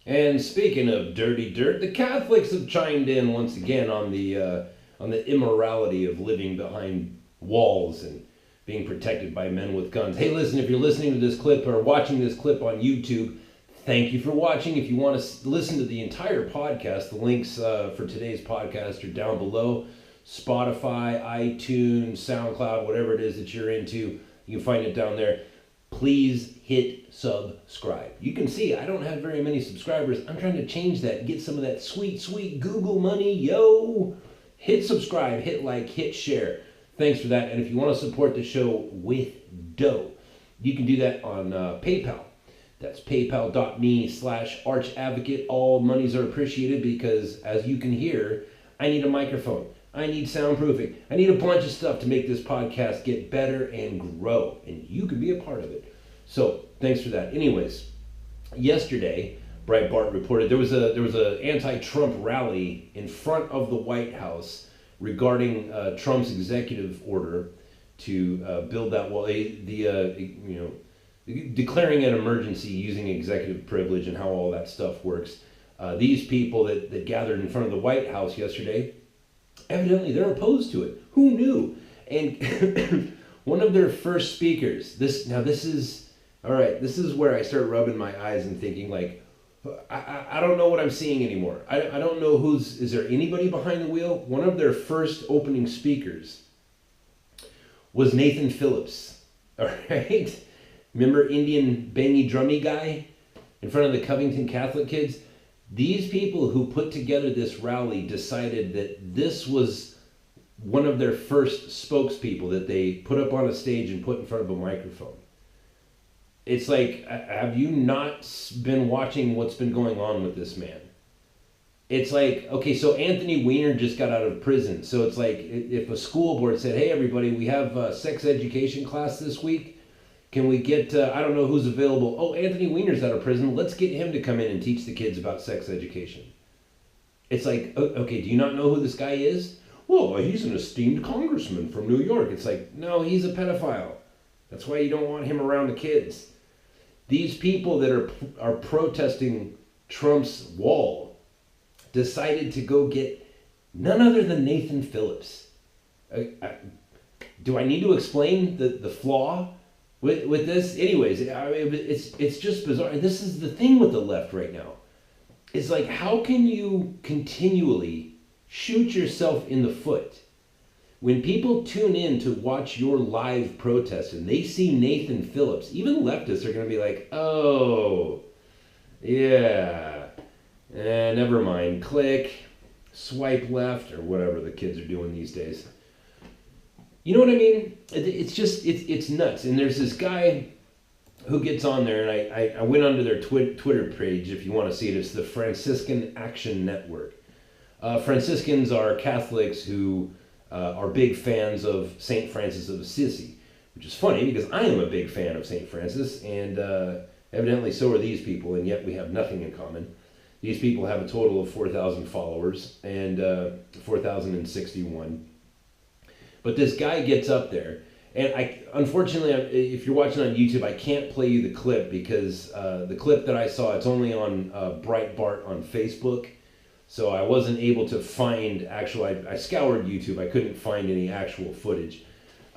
And speaking of dirty dirt, the Catholics have chimed in once again on the immorality of living behind walls and being protected by men with guns. Hey, listen, if you're listening to this clip or watching this clip on YouTube, thank you for watching. If you want to listen to the entire podcast, the links for today's podcast are down below. Spotify, iTunes, SoundCloud, whatever it is that you're into, you can find it down there. Please hit subscribe. You can see I don't have very many subscribers. I'm trying to change that, get some of that sweet, sweet Google money. Yo, hit subscribe, hit like, hit share. Thanks for that. And if you want to support the show with dough, you can do that on PayPal. That's paypal.me/archavocate. All monies are appreciated because, as you can hear, I need a microphone. I need soundproofing. I need a bunch of stuff to make this podcast get better and grow. And you can be a part of it. So thanks for that. Anyways, yesterday, Breitbart reported there was a anti-Trump rally in front of the White House regarding Trump's executive order to build that wall. Declaring an emergency using executive privilege and how all that stuff works. These people that gathered in front of the White House yesterday, evidently they're opposed to it. Who knew? And one of their first speakers, this is where I start rubbing my eyes and thinking, like, I don't know what I'm seeing anymore. I don't know is there anybody behind the wheel? One of their first opening speakers was Nathan Phillips. All right? Remember Indian bangy drummy guy in front of the Covington Catholic kids? These people who put together this rally decided that this was one of their first spokespeople that they put up on a stage and put in front of a microphone. It's like, have you not been watching what's been going on with this man? It's like, okay, so Anthony Weiner just got out of prison. So it's like if a school board said, hey, everybody, we have a sex education class this week. Can we get, I don't know who's available. Oh, Anthony Weiner's out of prison. Let's get him to come in and teach the kids about sex education. It's like, okay, do you not know who this guy is? Well, he's an esteemed congressman from New York. It's like, no, he's a pedophile. That's why you don't want him around the kids. These people that are protesting Trump's wall decided to go get none other than Nathan Phillips. Do I need to explain the flaw with this? Anyways, I mean, it's just bizarre. And this is the thing with the left right now. It's like, how can you continually shoot yourself in the foot? When people tune in to watch your live protest and they see Nathan Phillips, even leftists are going to be like, oh, yeah, never mind. Click, swipe left, or whatever the kids are doing these days. You know what I mean? It's just, it's nuts. And there's this guy who gets on there, and I went onto their Twitter page, if you want to see it. It's the Franciscan Action Network. Franciscans are Catholics who are big fans of St. Francis of Assisi, which is funny because I am a big fan of St. Francis, and evidently so are these people, and yet we have nothing in common. These people have a total of 4,000 followers, and 4,061. But this guy gets up there, and unfortunately, if you're watching on YouTube, I can't play you the clip because the clip that I saw, it's only on Breitbart on Facebook. So I wasn't able to find I scoured YouTube. I couldn't find any actual footage.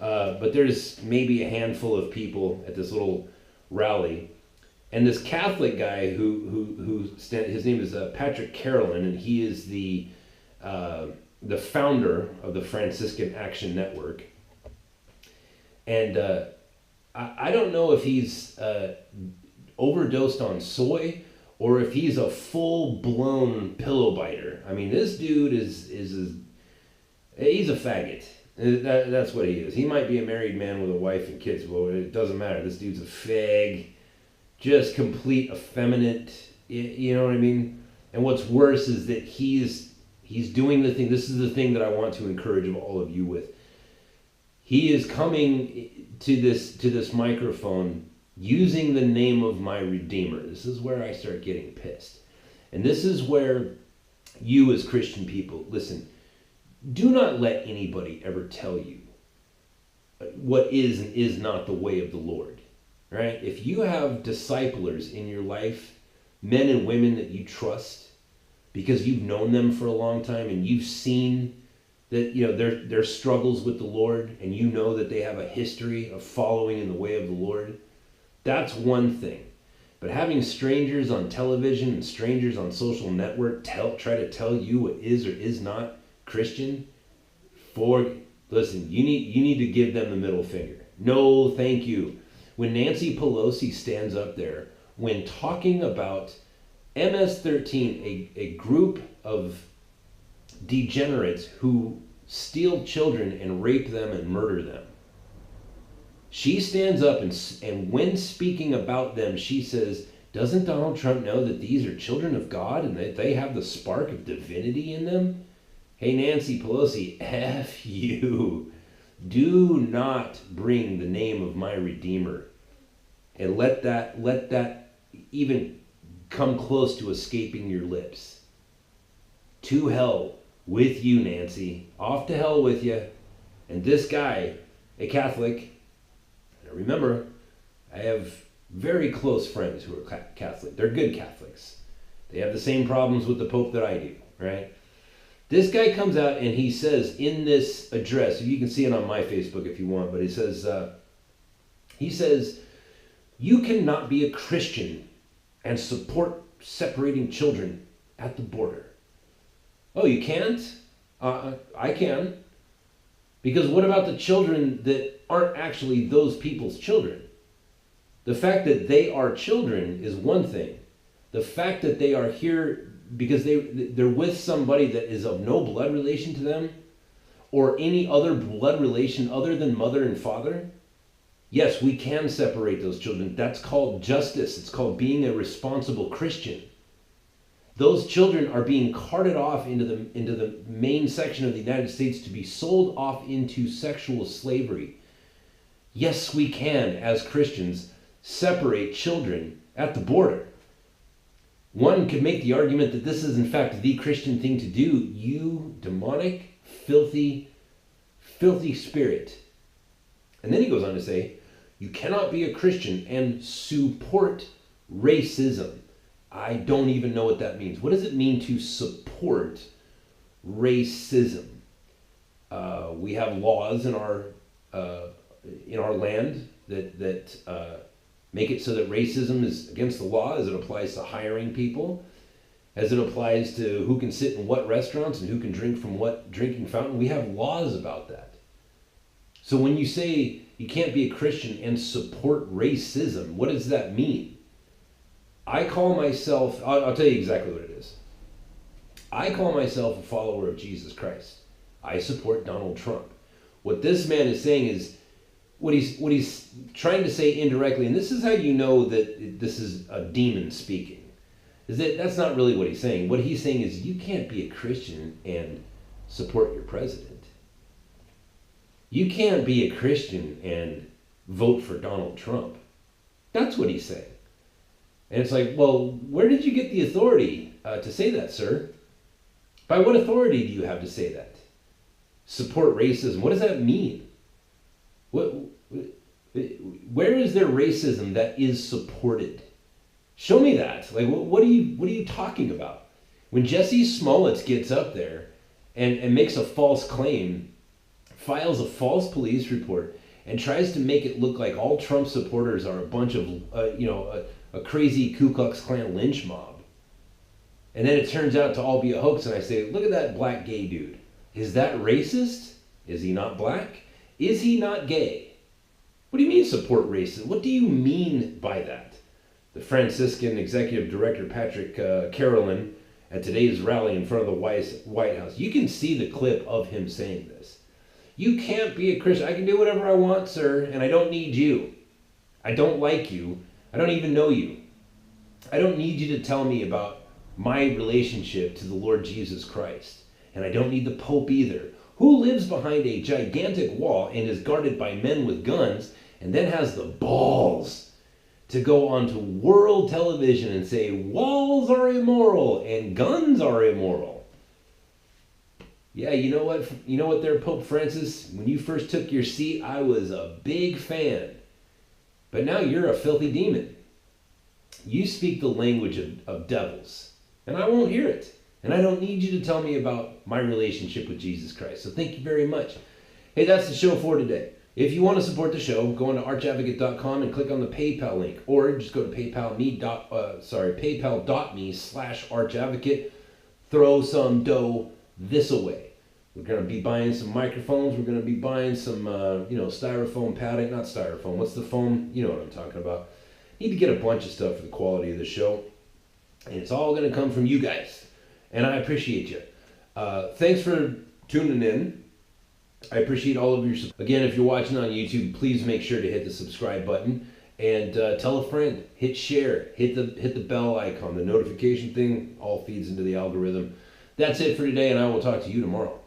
But there's maybe a handful of people at this little rally. And this Catholic guy his name is Patrick Carolyn, and he is the founder of the Franciscan Action Network. And I don't know if he's overdosed on soy or if he's a full-blown pillow biter. I mean, this dude he's a faggot. That's what he is. He might be a married man with a wife and kids, but it doesn't matter. This dude's a fag, just complete effeminate. You know what I mean? And what's worse is that he's doing the thing. This is the thing that I want to encourage all of you with. He is coming to this microphone using the name of my Redeemer. This is where I start getting pissed. And this is where you as Christian people, listen, do not let anybody ever tell you what is and is not the way of the Lord. Right? If you have disciplers in your life, men and women that you trust because you've known them for a long time and you've seen that, their struggles with the Lord, and you know that they have a history of following in the way of the Lord, that's one thing. But having strangers on television and strangers on social network try to tell you what is or is not Christian, listen, you need to give them the middle finger. No, thank you. When Nancy Pelosi stands up there when talking about MS-13, a group of degenerates who steal children and rape them and murder them, she stands up and when speaking about them, she says, doesn't Donald Trump know that these are children of God and that they have the spark of divinity in them? Hey, Nancy Pelosi, F you. Do not bring the name of my Redeemer and let that even come close to escaping your lips. To hell with you, Nancy. Off to hell with you. And this guy, a Catholic, remember, I have very close friends who are Catholic. They're good Catholics. They have the same problems with the Pope that I do, right? This guy comes out and he says in this address, you can see it on my Facebook if you want, but he says, you cannot be a Christian and support separating children at the border. Oh, you can't? I can. Because what about the children that aren't actually those people's children? The fact that they are children is one thing. The fact that they are here because they're with somebody that is of no blood relation to them or any other blood relation other than mother and father, yes, we can separate those children. That's called justice. It's called being a responsible Christian. Those children are being carted off into the main section of the United States to be sold off into sexual slavery. Yes, we can, as Christians, separate children at the border. One could make the argument that this is in fact the Christian thing to do. You demonic, filthy, filthy spirit. And then he goes on to say, you cannot be a Christian and support racism. I don't even know what that means. What does it mean to support racism? We have laws in our land that make it so that racism is against the law as it applies to hiring people, as it applies to who can sit in what restaurants and who can drink from what drinking fountain. We have laws about that. So when you say you can't be a Christian and support racism, what does that mean? I call myself, I'll tell you exactly what it is. I call myself a follower of Jesus Christ. I support Donald Trump. What this man is saying is, what he's trying to say indirectly, and this is how you know that this is a demon speaking, is that that's not really what he's saying. What he's saying is you can't be a Christian and support your president. You can't be a Christian and vote for Donald Trump. That's what he's saying. And it's like, well, where did you get the authority to say that, sir? By what authority do you have to say that? Support racism. What does that mean? Where is there racism that is supported? Show me that. Like, what are you talking about? When Jussie Smollett gets up there and makes a false claim, files a false police report, and tries to make it look like all Trump supporters are a bunch of, a crazy Ku Klux Klan lynch mob. And then it turns out to all be a hoax, and I say, look at that black gay dude. Is that racist? Is he not black? Is he not gay? What do you mean support racism? What do you mean by that? The Franciscan Executive Director Patrick Carolyn at today's rally in front of the White House. You can see the clip of him saying this. You can't be a Christian. I can do whatever I want, sir, and I don't need you. I don't like you. I don't even know you. I don't need you to tell me about my relationship to the Lord Jesus Christ. And I don't need the Pope either. Who lives behind a gigantic wall and is guarded by men with guns and then has the balls to go onto world television and say walls are immoral and guns are immoral? Yeah, you know what? You know what there, Pope Francis? When you first took your seat, I was a big fan. But now you're a filthy demon. You speak the language of devils, and I won't hear it. And I don't need you to tell me about my relationship with Jesus Christ. So thank you very much. Hey, that's the show for today. If you want to support the show, go on to archavocate.com and click on the PayPal link, or just go to paypal.me/archavocate. Throw some dough this away. We're going to be buying some microphones. We're going to be buying some, styrofoam padding. Not styrofoam. What's the foam? You know what I'm talking about. Need to get a bunch of stuff for the quality of the show. And it's all going to come from you guys. And I appreciate you. Thanks for tuning in. I appreciate all of your support. Again, if you're watching on YouTube, please make sure to hit the subscribe button and tell a friend. Hit share. Hit the bell icon. The notification thing all feeds into the algorithm. That's it for today, and I will talk to you tomorrow.